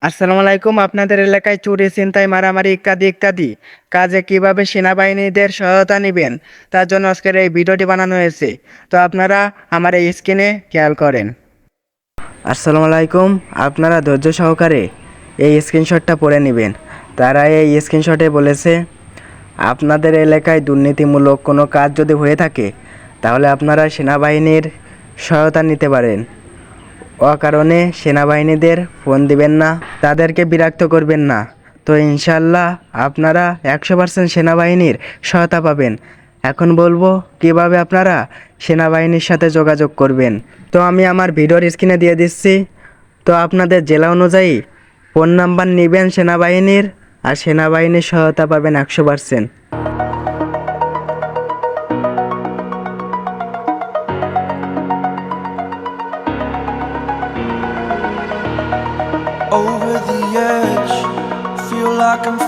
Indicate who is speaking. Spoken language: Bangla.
Speaker 1: আসসালামু আলাইকুম। আপনাদের এলাকায় চুরি, ছিনতাই, মারামারি ইত্যাদি ইত্যাদি কাজে কিভাবে সেনাবাহিনীদের সহায়তা নিবেন, তার জন্য আজকের এই ভিডিওটি বানানো হয়েছে। তো আপনারা আমার এই স্ক্রিনে খেয়াল করেন। আসসালামু আলাইকুম। আপনারা ধৈর্য সহকারে এই স্ক্রিনশটটা পড়ে নেবেন। তারা এই স্ক্রিনশটে বলেছে, আপনাদের এলাকায় দুর্নীতিমূলক কোনো কাজ যদি হয়ে থাকে তাহলে আপনারা সেনাবাহিনীর সহায়তা নিতে পারেন। অকারণে সেনাবাহিনীদের ফোন দিবেন না, তাদেরকে বিরক্ত করবেন না। তো ইনশাল্লাহ আপনারা 100% সেনাবাহিনীর সহায়তা পাবেন। এখন বলবো কিভাবে আপনারা সেনাবাহিনীর সাথে যোগাযোগ করবেন। তো আমি আমার ভিডিওর স্ক্রিনে দিয়ে দিচ্ছি। তো আপনাদের জেলা অনুযায়ী ফোন নাম্বার নেবেন সেনাবাহিনীর, আর সেনাবাহিনীর সহায়তা পাবেন 100%।
Speaker 2: Over the edge, feel like I'm